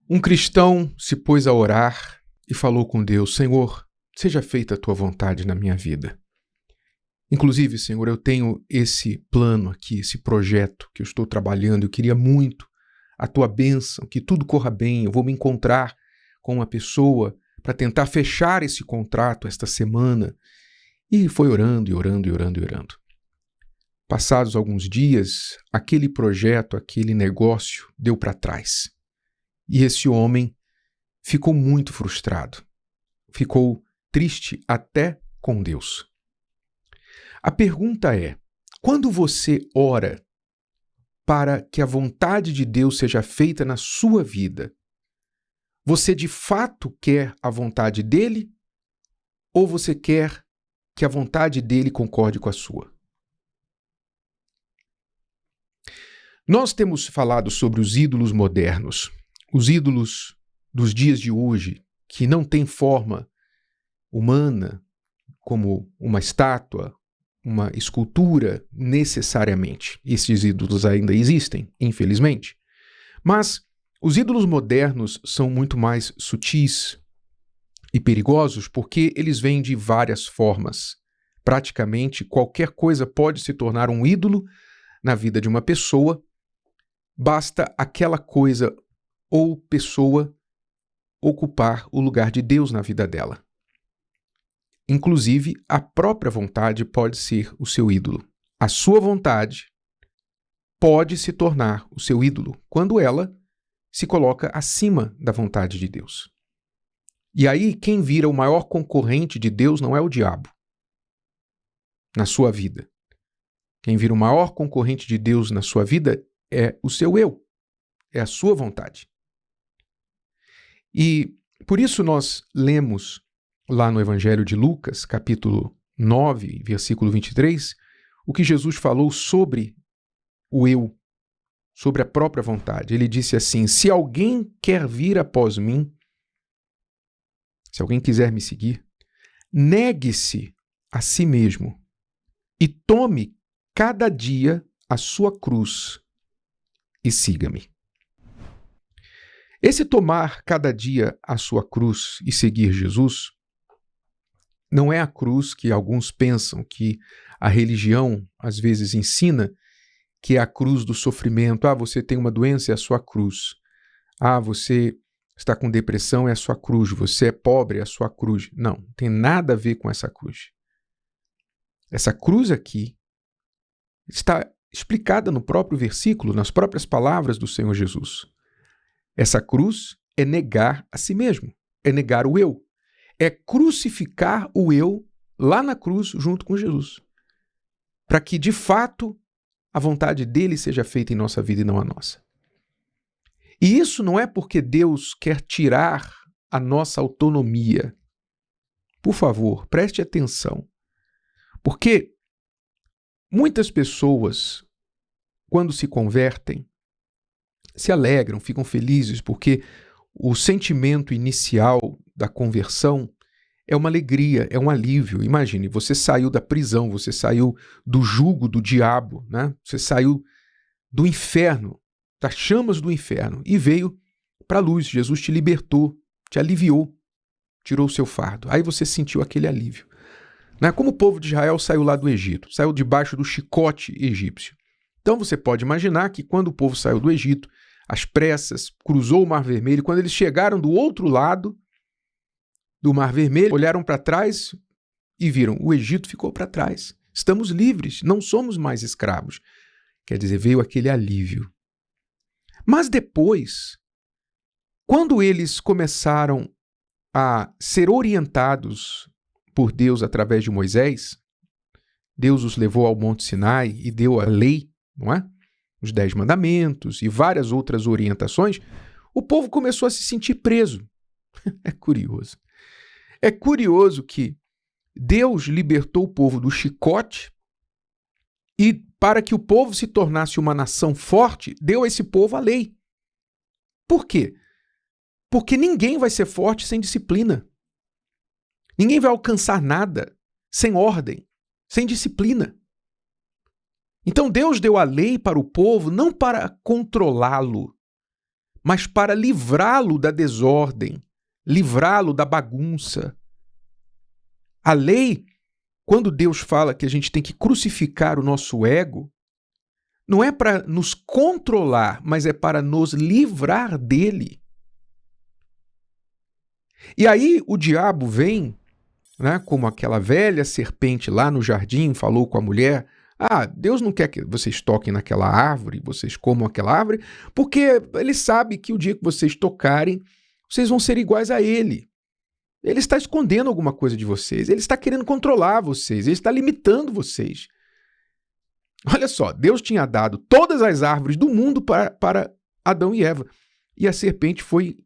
Um cristão se pôs a orar e falou com Deus: Senhor, seja feita a tua vontade na minha vida. Inclusive, Senhor, eu tenho esse plano aqui, esse projeto que eu estou trabalhando. Eu queria muito a tua bênção, que tudo corra bem. Eu vou me encontrar com uma pessoa para tentar fechar esse contrato esta semana. E foi orando, e orando, e orando, e orando. Passados alguns dias, aquele projeto, aquele negócio deu para trás. E esse homem ficou muito frustrado. Ficou triste até com Deus. A pergunta é: quando você ora para que a vontade de Deus seja feita na sua vida, você de fato quer a vontade dele ou você quer que a vontade dele concorde com a sua? Nós temos falado sobre os ídolos modernos, os ídolos dos dias de hoje, que não têm forma humana, como uma estátua, uma escultura, necessariamente. Esses ídolos ainda existem, infelizmente. Mas os ídolos modernos são muito mais sutis e perigosos porque eles vêm de várias formas. Praticamente qualquer coisa pode se tornar um ídolo na vida de uma pessoa, basta aquela coisa ou pessoa ocupar o lugar de Deus na vida dela. Inclusive, a própria vontade pode ser o seu ídolo. A sua vontade pode se tornar o seu ídolo quando ela se coloca acima da vontade de Deus. E aí, quem vira o maior concorrente de Deus não é o diabo na sua vida. Quem vira o maior concorrente de Deus na sua vida é o seu eu, é a sua vontade. E por isso nós lemos lá no Evangelho de Lucas, capítulo 9, versículo 23, o que Jesus falou sobre o eu, sobre a própria vontade. Ele disse assim: se alguém quer vir após mim, se alguém quiser me seguir, negue-se a si mesmo e tome cada dia a sua cruz e siga-me. Esse tomar cada dia a sua cruz e seguir Jesus não é a cruz que alguns pensam que a religião às vezes ensina, que é a cruz do sofrimento. Ah, você tem uma doença, é a sua cruz. Ah, você está com depressão, é a sua cruz. Você é pobre, é a sua cruz. Não tem nada a ver com essa cruz. Essa cruz aqui está explicada no próprio versículo, nas próprias palavras do Senhor Jesus. Essa cruz é negar a si mesmo, é negar o eu. É crucificar o eu lá na cruz junto com Jesus. Para que, de fato, a vontade dele seja feita em nossa vida e não a nossa. E isso não é porque Deus quer tirar a nossa autonomia. Por favor, preste atenção. Porque muitas pessoas, quando se convertem, se alegram, ficam felizes, porque o sentimento inicial da conversão é uma alegria, é um alívio. Imagine, você saiu da prisão, você saiu do jugo do diabo, né? Você saiu do inferno, das chamas do inferno, e veio para a luz. Jesus te libertou, te aliviou, tirou o seu fardo. Aí você sentiu aquele alívio. Né? Como o povo de Israel saiu lá do Egito, saiu debaixo do chicote egípcio. Então você pode imaginar que quando o povo saiu do Egito, às pressas, cruzou o Mar Vermelho, quando eles chegaram do outro lado do Mar Vermelho, olharam para trás e viram: o Egito ficou para trás. Estamos livres, não somos mais escravos. Quer dizer, veio aquele alívio. Mas depois, quando eles começaram a ser orientados por Deus através de Moisés, Deus os levou ao Monte Sinai e deu a lei, não é? Os 10 mandamentos e várias outras orientações, o povo começou a se sentir preso. É curioso. É curioso que Deus libertou o povo do chicote e, para que o povo se tornasse uma nação forte, deu a esse povo a lei. Por quê? Porque ninguém vai ser forte sem disciplina. Ninguém vai alcançar nada sem ordem, sem disciplina. Então Deus deu a lei para o povo não para controlá-lo, mas para livrá-lo da desordem, livrá-lo da bagunça. A lei, quando Deus fala que a gente tem que crucificar o nosso ego, não é para nos controlar, mas é para nos livrar dele. E aí o diabo vem, né, como aquela velha serpente lá no jardim, falou com a mulher: Deus não quer que vocês toquem naquela árvore, vocês comam aquela árvore, porque ele sabe que o dia que vocês tocarem, vocês vão ser iguais a ele. Ele está escondendo alguma coisa de vocês, ele está querendo controlar vocês, ele está limitando vocês. Olha só, Deus tinha dado todas as árvores do mundo para Adão e Eva, e a serpente foi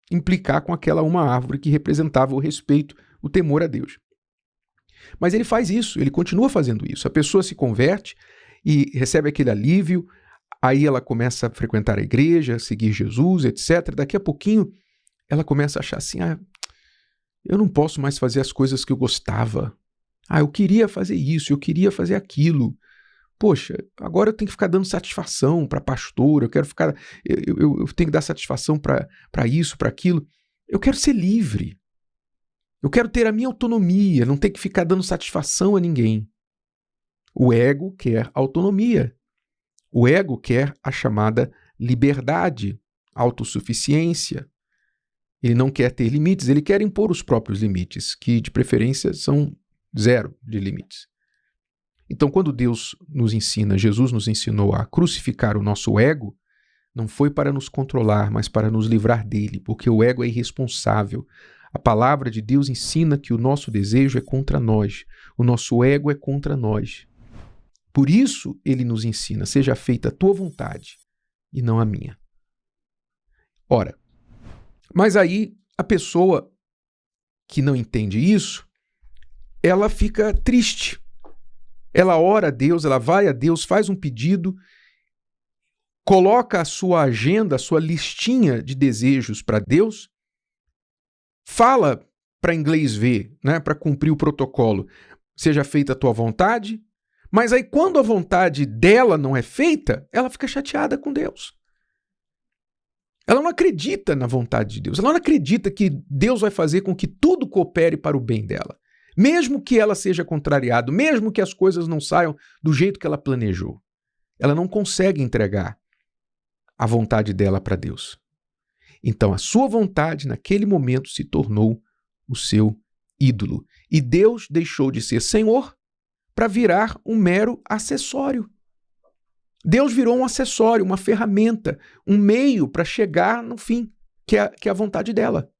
implicar com aquela uma árvore que representava o respeito, o temor a Deus. Mas ele faz isso, ele continua fazendo isso. A pessoa se converte e recebe aquele alívio, aí ela começa a frequentar a igreja, seguir Jesus, etc. Daqui a pouquinho, ela começa a achar assim: eu não posso mais fazer as coisas que eu gostava. Eu queria fazer isso, eu queria fazer aquilo. Poxa, agora eu tenho que ficar dando satisfação para pastor, eu tenho que dar satisfação para isso, para aquilo. Eu quero ser livre. Eu quero ter a minha autonomia, não ter que ficar dando satisfação a ninguém. O ego quer autonomia. O ego quer a chamada liberdade, autossuficiência. Ele não quer ter limites, ele quer impor os próprios limites, que de preferência são 0 de limites. Então, quando Deus nos ensina, Jesus nos ensinou a crucificar o nosso ego, não foi para nos controlar, mas para nos livrar dele, porque o ego é irresponsável. A palavra de Deus ensina que o nosso desejo é contra nós, o nosso ego é contra nós. Por isso, ele nos ensina: seja feita a tua vontade e não a minha. Ora, mas aí a pessoa que não entende isso, ela fica triste. Ela ora a Deus, ela vai a Deus, faz um pedido, coloca a sua agenda, a sua listinha de desejos para Deus, fala para inglês ver, né, para cumprir o protocolo: seja feita a tua vontade, mas aí quando a vontade dela não é feita, ela fica chateada com Deus. Ela não acredita na vontade de Deus, ela não acredita que Deus vai fazer com que tudo coopere para o bem dela. Mesmo que ela seja contrariada, mesmo que as coisas não saiam do jeito que ela planejou, ela não consegue entregar a vontade dela para Deus. Então a sua vontade naquele momento se tornou o seu ídolo. E Deus deixou de ser Senhor para virar um mero acessório. Deus virou um acessório, uma ferramenta, um meio para chegar no fim, que é a vontade dela.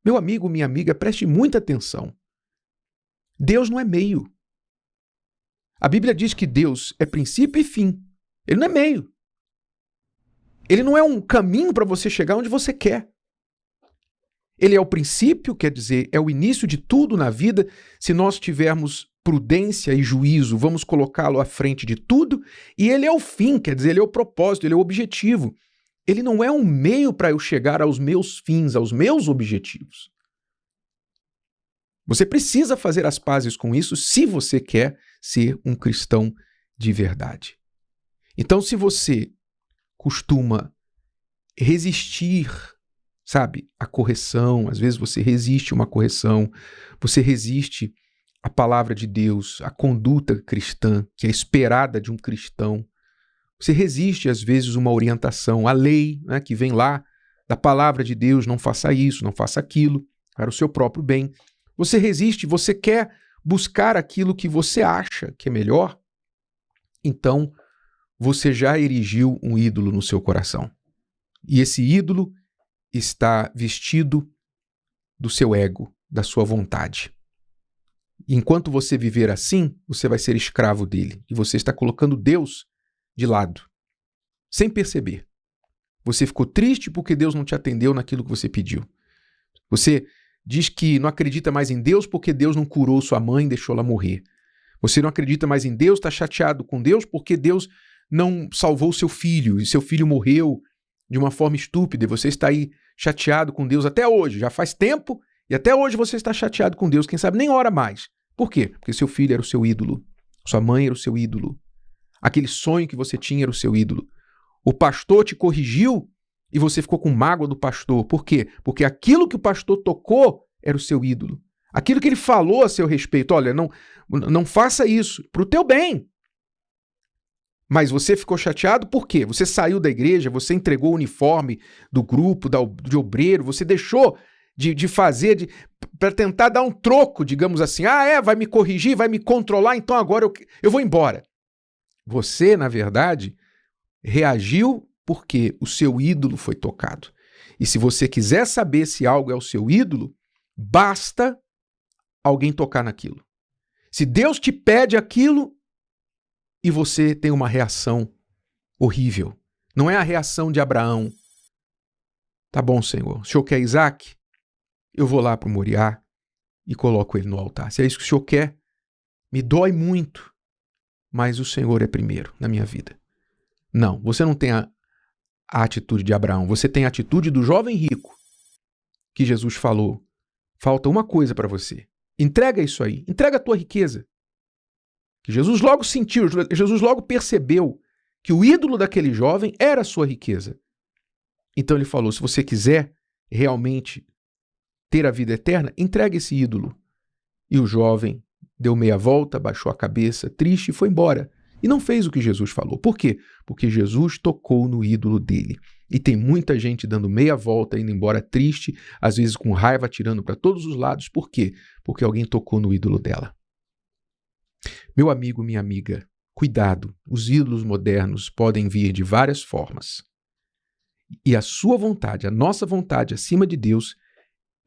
Meu amigo, minha amiga, preste muita atenção. Deus não é meio. A Bíblia diz que Deus é princípio e fim. Ele não é meio. Ele não é um caminho para você chegar onde você quer. Ele é o princípio, quer dizer, é o início de tudo na vida. Se nós tivermos prudência e juízo, vamos colocá-lo à frente de tudo. E ele é o fim, quer dizer, ele é o propósito, ele é o objetivo. Ele não é um meio para eu chegar aos meus fins, aos meus objetivos. Você precisa fazer as pazes com isso se você quer ser um cristão de verdade. Então, se você costuma resistir, sabe, à correção, às vezes você resiste a uma correção, você resiste à palavra de Deus, à conduta cristã, que é esperada de um cristão. Você resiste, às vezes, uma orientação, a lei, né, que vem lá da palavra de Deus: não faça isso, não faça aquilo, para o seu próprio bem. Você resiste, você quer buscar aquilo que você acha que é melhor, então você já erigiu um ídolo no seu coração. E esse ídolo está vestido do seu ego, da sua vontade. E enquanto você viver assim, você vai ser escravo dele. E você está colocando Deus de lado, sem perceber. Você ficou triste porque Deus não te atendeu naquilo que você pediu. Você diz que não acredita mais em Deus porque Deus não curou sua mãe e deixou ela morrer. Você não acredita mais em Deus, está chateado com Deus porque Deus não salvou seu filho e seu filho morreu de uma forma estúpida e você está aí chateado com Deus até hoje. Já faz tempo e até hoje você está chateado com Deus. Quem sabe nem ora mais. Por quê? Porque seu filho era o seu ídolo. Sua mãe era o seu ídolo. Aquele sonho que você tinha era o seu ídolo. O pastor te corrigiu e você ficou com mágoa do pastor. Por quê? Porque aquilo que o pastor tocou era o seu ídolo. Aquilo que ele falou a seu respeito, olha, não faça isso, para o teu bem. Mas você ficou chateado por quê? Você saiu da igreja, você entregou o uniforme do grupo, de obreiro, você deixou de fazer, para tentar dar um troco, digamos assim. Vai me corrigir, vai me controlar, então agora eu vou embora. Você, na verdade, reagiu porque o seu ídolo foi tocado. E se você quiser saber se algo é o seu ídolo, basta alguém tocar naquilo. Se Deus te pede aquilo e você tem uma reação horrível, não é a reação de Abraão. Tá bom, Senhor, o Senhor quer Isaac? Eu vou lá para o Moriá e coloco ele no altar. Se é isso que o Senhor quer, me dói muito, mas o Senhor é primeiro na minha vida. Não, você não tem a atitude de Abraão, você tem a atitude do jovem rico, que Jesus falou, falta uma coisa para você, entrega isso aí, entrega a tua riqueza. Que Jesus logo sentiu, Jesus logo percebeu que o ídolo daquele jovem era a sua riqueza. Então ele falou, se você quiser realmente ter a vida eterna, entregue esse ídolo. E o jovem deu meia volta, baixou a cabeça, triste, e foi embora. E não fez o que Jesus falou. Por quê? Porque Jesus tocou no ídolo dele. E tem muita gente dando meia volta, indo embora triste, às vezes com raiva, atirando para todos os lados. Por quê? Porque alguém tocou no ídolo dela. Meu amigo, minha amiga, cuidado. Os ídolos modernos podem vir de várias formas. E a sua vontade, a nossa vontade acima de Deus,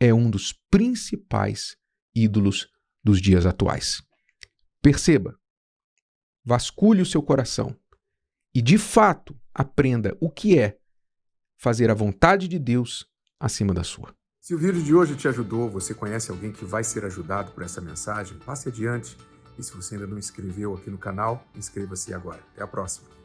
é um dos principais ídolos dos dias atuais. Perceba, vasculhe o seu coração e, de fato, aprenda o que é fazer a vontade de Deus acima da sua. Se o vídeo de hoje te ajudou, você conhece alguém que vai ser ajudado por essa mensagem, passe adiante. E se você ainda não inscreveu aqui no canal, inscreva-se agora. Até a próxima.